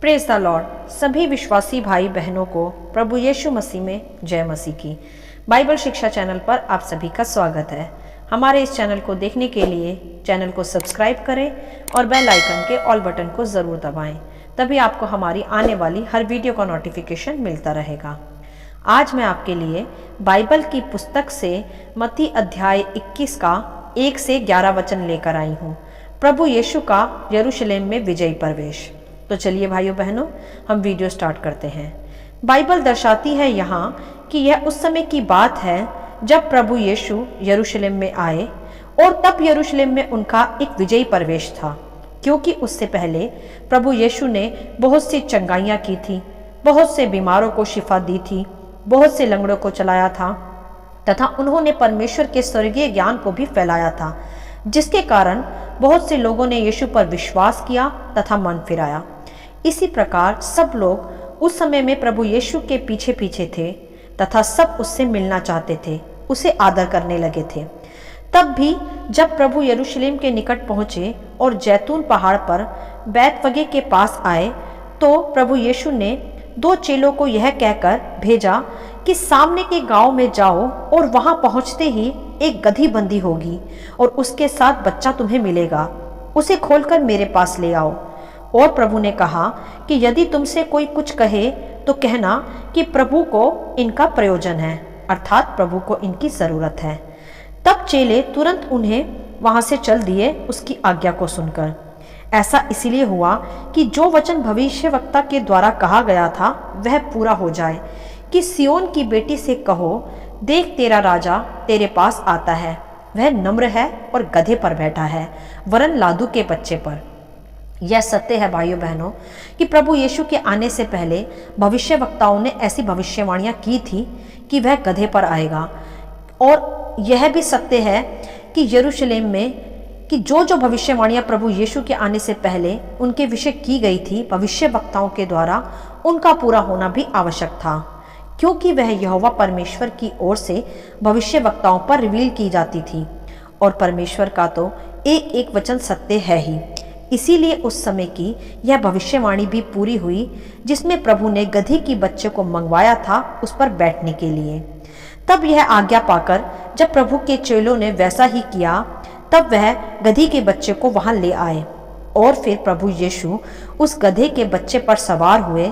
Praise the Lord. सभी विश्वासी भाई बहनों को प्रभु यीशु मसीह में जय मसीह की। बाइबल शिक्षा चैनल पर आप सभी का स्वागत है। हमारे इस चैनल को देखने के लिए चैनल को सब्सक्राइब करें और बेल आइकन के ऑल बटन को ज़रूर दबाएं, तभी आपको हमारी आने वाली हर वीडियो का नोटिफिकेशन मिलता रहेगा। आज मैं आपके लिए बाइबल की पुस्तक से मत्ती अध्याय 21 का 1 से 11 वचन लेकर आई हूँ। प्रभु यीशु का यरूशलेम में विजयी प्रवेश। तो चलिए भाइयों बहनों, हम वीडियो स्टार्ट करते हैं। बाइबल दर्शाती है यहाँ कि यह उस समय की बात है जब प्रभु यीशु यरूशलेम में आए, और तब यरूशलेम में उनका एक विजयी प्रवेश था, क्योंकि उससे पहले प्रभु यीशु ने बहुत सी चंगाइयाँ की थी, बहुत से बीमारों को शिफा दी थी, बहुत से लंगड़ों को चलाया था, तथा उन्होंने परमेश्वर के स्वर्गीय ज्ञान को भी फैलाया था, जिसके कारण बहुत से लोगों ने यीशु पर विश्वास किया तथा मन फिराया। इसी प्रकार सब लोग उस समय में प्रभु यीशु के पीछे पीछे थे तथा सब उससे मिलना चाहते थे, उसे आदर करने लगे थे। तब भी जब प्रभु यरूशलेम के निकट पहुंचे और जैतून पहाड़ पर बैतफगे के पास आए, तो प्रभु यीशु ने 2 चेलों को यह कहकर भेजा कि सामने के गांव में जाओ और वहां पहुंचते ही एक गधी बंधी होगी और उसके साथ बच्चा तुम्हें मिलेगा, उसे खोलकर मेरे पास ले आओ। और प्रभु ने कहा कि यदि तुमसे कोई कुछ कहे तो कहना कि प्रभु को इनका प्रयोजन है, अर्थात प्रभु को इनकी ज़रूरत है। तब चेले तुरंत उन्हें वहां से चल दिए उसकी आज्ञा को सुनकर। ऐसा इसलिए हुआ कि जो वचन भविष्यवक्ता के द्वारा कहा गया था वह पूरा हो जाए कि सियोन की बेटी से कहो, देख तेरा राजा तेरे पास आता है, वह नम्र है और गधे पर बैठा है, वरन लादू के बच्चे पर। यह सत्य है भाइयों बहनों कि प्रभु यीशु के आने से पहले भविष्यवक्ताओं ने ऐसी भविष्यवाणियां की थी कि वह गधे पर आएगा। और यह भी सत्य है कि यरूशलेम में कि जो भविष्यवाणियां प्रभु यीशु के आने से पहले उनके विषय की गई थी भविष्यवक्ताओं के द्वारा, उनका पूरा होना भी आवश्यक था, क्योंकि वह यहोवा परमेश्वर की ओर से भविष्यवक्ताओं पर रिवील की जाती थी। और परमेश्वर का तो एक एक वचन सत्य है ही। इसीलिए उस समय की यह भविष्यवाणी भी पूरी हुई जिसमें प्रभु ने गधी की बच्चे को मंगवाया था उस पर बैठने के लिए। तब यह आज्ञा पाकर जब प्रभु के चेलों ने वैसा ही किया, तब वह गधी के बच्चे को वहां ले आए और फिर प्रभु यीशु उस गधे के बच्चे पर सवार हुए।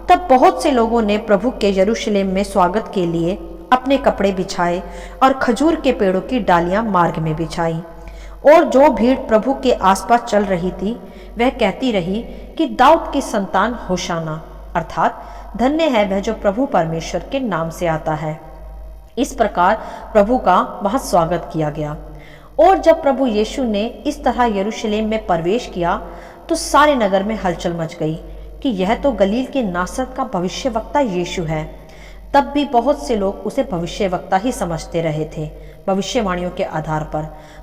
तब बहुत से लोगों ने प्रभु के यरूशलेम में स्वागत के लिए अपने कपड़े बिछाए और खजूर के पेड़ों की डालियां मार्ग में बिछाई। और जो भीड़ प्रभु के आसपास चल रही थी वह कहती रही कि दाऊद की संतान होशाना, अर्थात धन्य है वह जो प्रभु परमेश्वर के नाम से आता है। इस प्रकार प्रभु का वहां स्वागत किया गया। और जब प्रभु यीशु ने इस तरह यरूशलेम में प्रवेश किया तो सारे नगर में हलचल मच गई कि यह तो गलील के नासरत का भविष्यवक्ता यीशु है। तब भी बहुत से लोग उसे भविष्यवक्ता ही समझते रहे थे भविष्यवाणियों के आधार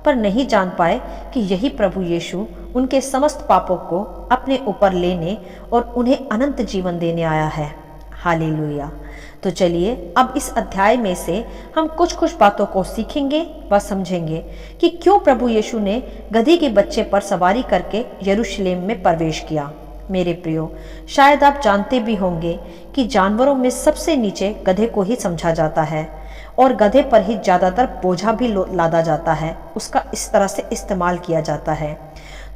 पर नहीं जान पाए कि यही प्रभु यीशु उनके समस्त पापों को अपने ऊपर लेने और उन्हें अनंत जीवन देने आया है। हालेलुया। तो चलिए अब इस अध्याय में से हम कुछ बातों को सीखेंगे व समझेंगे कि क्यों प्रभु यीशु ने गधी के बच्चे पर सवारी करके यरूशलेम में प्रवेश किया। मेरे प्रियो, शायद आप जानते भी होंगे कि जानवरों में सबसे नीचे गधे को ही समझा जाता है और गधे पर ही ज़्यादातर बोझा भी लादा जाता है, उसका इस तरह से इस्तेमाल किया जाता है।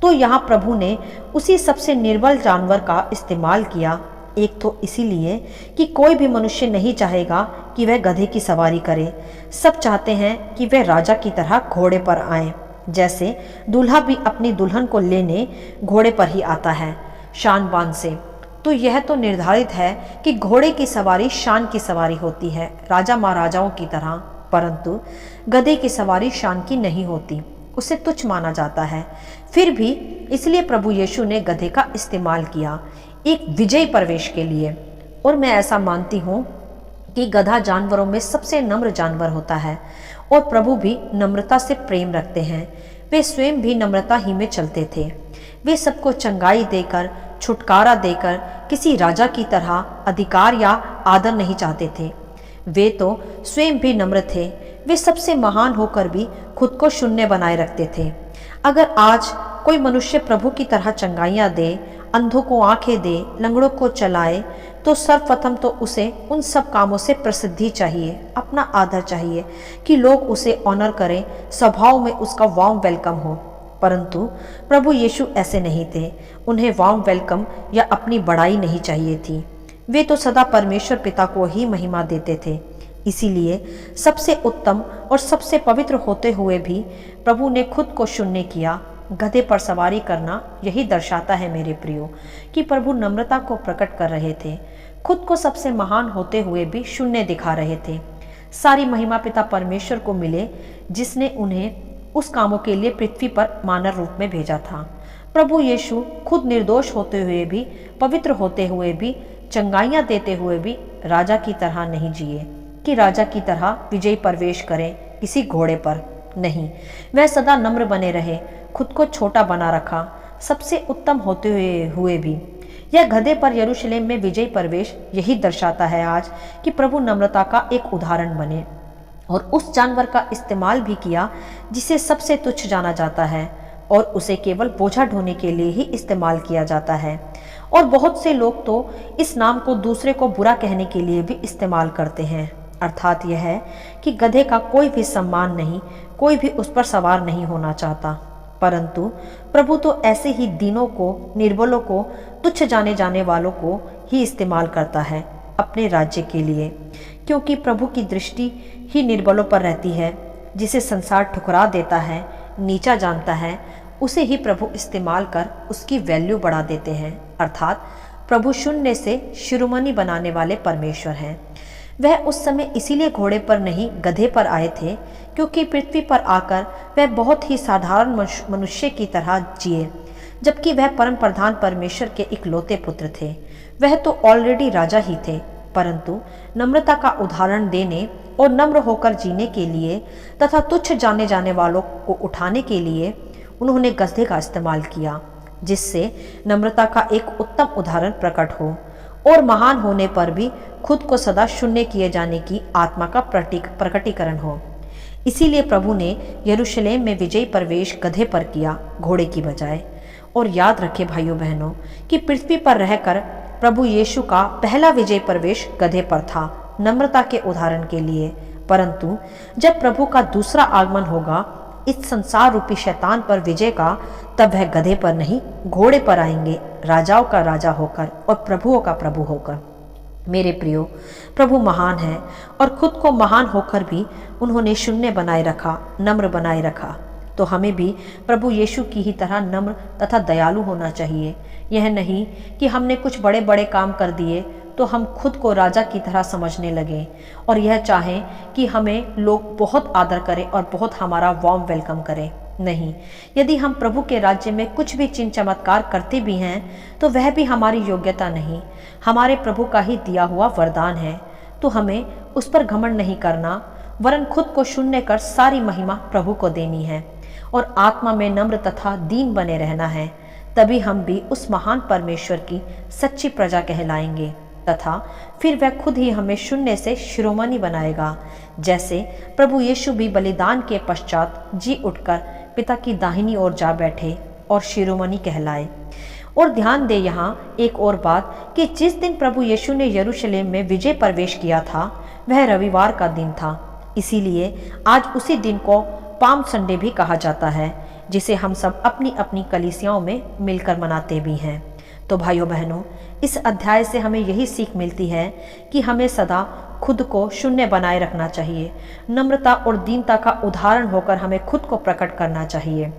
तो यहाँ प्रभु ने उसी सबसे निर्बल जानवर का इस्तेमाल किया। एक तो इसीलिए कि कोई भी मनुष्य नहीं चाहेगा कि वह गधे की सवारी करे, सब चाहते हैं कि वह राजा की तरह घोड़े पर आए, जैसे दूल्हा भी अपनी दुल्हन को लेने घोड़े पर ही आता है, शान बान से। तो यह तो निर्धारित है कि घोड़े की सवारी शान की सवारी होती है, राजा महाराजाओं की तरह, परंतु गधे की सवारी शान की नहीं होती, उसे तुच्छ माना जाता है। फिर भी इसलिए प्रभु यीशु ने गधे का इस्तेमाल किया एक विजयी प्रवेश के लिए। और मैं ऐसा मानती हूँ कि गधा जानवरों में सबसे नम्र जानवर होता है और प्रभु भी नम्रता से प्रेम रखते हैं। वे स्वयं भी नम्रता ही में चलते थे। वे सबको चंगाई देकर, छुटकारा देकर किसी राजा की तरह अधिकार या आदर नहीं चाहते थे। वे तो स्वयं भी नम्र थे। वे सबसे महान होकर भी खुद को शून्य बनाए रखते थे। अगर आज कोई मनुष्य प्रभु की तरह चंगाइयाँ दे, अंधों को आंखें दे, लंगड़ों को चलाए, तो सर्वप्रथम तो उसे उन सब कामों से प्रसिद्धि चाहिए, अपना आदर चाहिए कि लोग उसे ऑनर करें, सभाओं में उसका वार्म वेलकम हो। परंतु प्रभु यीशु ऐसे नहीं थे। उन्हें वार्म वेलकम या अपनी बड़ाई नहीं चाहिए थी। वे तो सदा परमेश्वर पिता को ही महिमा देते थे। इसीलिए सबसे उत्तम और सबसे पवित्र होते हुए भी प्रभु ने खुद को शून्य किया। गधे पर सवारी करना यही दर्शाता है मेरे प्रियो कि प्रभु नम्रता को प्रकट कर रहे थे। खुद को सबसे महान होते हुए भी शून्य दिखा रहे थे। सारी महिमा पिता परमेश्वर को मिले, जिसने उन्हें उस कामों के लिए पृथ्वी पर मानव रूप में भेजा था। प्रभु यीशु खुद निर्दोष होते हुए भी, पवित्र होते हुए भी, चंगाइयाँ देते हुए भी राजा की तरह नहीं जिए कि राजा की तरह विजय प्रवेश करें किसी घोड़े पर। नहीं, वह सदा नम्र बने रहे, खुद को छोटा बना रखा, सबसे उत्तम होते हुए भी। यह गधे पर यरूशलेम में विजय प्रवेश यही दर्शाता है आज कि प्रभु नम्रता का एक उदाहरण बने और उस जानवर का इस्तेमाल भी किया जिसे सबसे तुच्छ जाना जाता है और उसे केवल बोझा ढोने के लिए ही इस्तेमाल किया जाता है। और बहुत से लोग तो इस नाम को दूसरे को बुरा कहने के लिए भी इस्तेमाल करते हैं। अर्थात यह है कि गधे का कोई भी सम्मान नहीं, कोई भी उस पर सवार नहीं होना चाहता। परंतु प्रभु तो ऐसे ही दीनों को, निर्बलों को, तुच्छ जाने जाने वालों को ही इस्तेमाल करता है अपने राज्य के लिए, क्योंकि प्रभु की दृष्टि ही निर्बलों पर रहती है। जिसे संसार ठुकरा देता है, नीचा जानता है, उसे ही प्रभु इस्तेमाल कर उसकी वैल्यू बढ़ा देते हैं। अर्थात प्रभु शून्य से शिरोमणि बनाने वाले परमेश्वर हैं। वह उस समय इसीलिए घोड़े पर नहीं गधे पर आए थे, क्योंकि पृथ्वी पर आकर वह बहुत ही साधारण मनुष्य की तरह जिए, जबकि वह परम प्रधान परमेश्वर के इकलौते पुत्र थे। वह तो ऑलरेडी राजा ही थे, परंतु नम्रता का उदाहरण देने और नम्र होकर जीने के लिए तथा तुच्छ जाने जाने वालों को उठाने के लिए उन्होंने गधे का इस्तेमाल किया, जिससे नम्रता का एक उत्तम उदाहरण प्रकट हो और महान होने पर भी खुद को सदा शून्य किए जाने की आत्मा का प्रकटीकरण हो। इसीलिए प्रभु ने यरूशलेम में विजय प्रवेश गधे पर किया, घोड़े की बजाय। और याद रखें भाइयों बहनों कि पृथ्वी पर रहकर प्रभु यीशु का पहला विजय प्रवेश गधे पर था, नम्रता के उदाहरण के लिए। परंतु जब प्रभु का दूसरा आगमन होगा इस संसार रूपी शैतान पर विजय का, तब वह गधे पर नहीं घोड़े पर आएंगे, राजाओं का राजा होकर और प्रभुओं का प्रभु होकर। मेरे प्रियो, प्रभु महान है और खुद को महान होकर भी उन्होंने शून्य बनाए रखा, नम्र बनाए रखा। तो हमें भी प्रभु यीशु की ही तरह नम्र तथा दयालु होना चाहिए। यह नहीं कि हमने कुछ बड़े बड़े काम कर दिए तो हम खुद को राजा की तरह समझने लगे और यह चाहें कि हमें लोग बहुत आदर करें और बहुत हमारा वार्म वेलकम करें। नहीं, यदि हम प्रभु के राज्य में कुछ भी चिन्ह चमत्कार करते भी हैं तो वह भी हमारी योग्यता नहीं, हमारे प्रभु का ही दिया हुआ वरदान है। तो हमें उस पर घमंड नहीं करना, वरन खुद को शून्य कर सारी महिमा प्रभु को देनी है और आत्मा में नम्र तथा दीन बने रहना है। तभी हम भी उस महान परमेश्वर की सच्ची प्रजा कहलाएंगे तथा फिर वह खुद ही हमें शून्य से शिरोमणि बनाएगा। जैसे प्रभु यीशु भी बलिदान के पश्चात जी उठकर पिता की दाहिनी ओर जा बैठे और शिरोमणि कहलाए। और ध्यान दे यहाँ एक और बात कि जिस दिन प्रभु यीशु ने यरूशलेम में विजय प्रवेश किया था वह रविवार का दिन था। इसीलिए आज उसी दिन को पाम संडे भी कहा जाता है, जिसे हम सब अपनी अपनी कलीसियाओं में मिलकर मनाते भी हैं। तो भाइयों बहनों, इस अध्याय से हमें यही सीख मिलती है कि हमें सदा खुद को शून्य बनाए रखना चाहिए। नम्रता और दीनता का उदाहरण होकर हमें खुद को प्रकट करना चाहिए।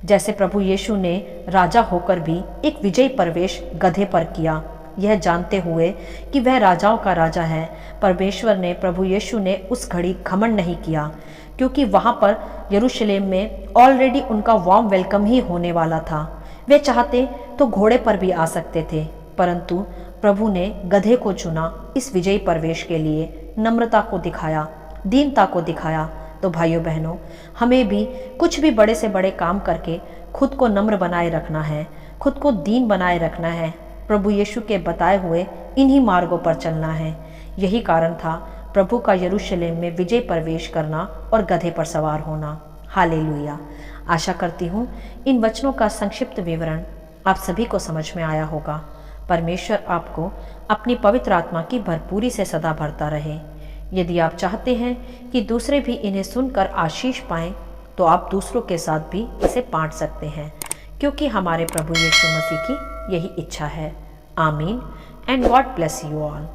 जैसे प्रभु यीशु ने राजा होकर भी एक विजय प्रवेश गधे पर किया, यह जानते हुए कि वह राजाओं का राजा है। परमेश्वर ने, प्रभु यीशु ने उस घड़ी घमंड नहीं किया, क्योंकि वहाँ पर यरूशलेम में ऑलरेडी उनका वार्म वेलकम ही होने वाला था। वे चाहते तो घोड़े पर भी आ सकते थे, परंतु प्रभु ने गधे को चुना इस विजयी प्रवेश के लिए। नम्रता को दिखाया, दीनता को दिखाया। तो भाइयों बहनों, हमें भी कुछ भी बड़े से बड़े काम करके खुद को नम्र बनाए रखना है, खुद को दीन बनाए रखना है। प्रभु यीशु के बताए हुए इन्हीं मार्गों पर चलना है। यही कारण था प्रभु का यरूशलेम में विजय प्रवेश करना और गधे पर सवार होना। हालेलुया। आशा करती हूँ इन वचनों का संक्षिप्त विवरण आप सभी को समझ में आया होगा। परमेश्वर आपको अपनी पवित्र आत्मा की भरपूरी से सदा भरता रहे। यदि आप चाहते हैं कि दूसरे भी इन्हें सुनकर आशीष पाएं, तो आप दूसरों के साथ भी इसे बांट सकते हैं, क्योंकि हमारे प्रभु यीशु मसीह की यही इच्छा है। आमीन and God bless you all.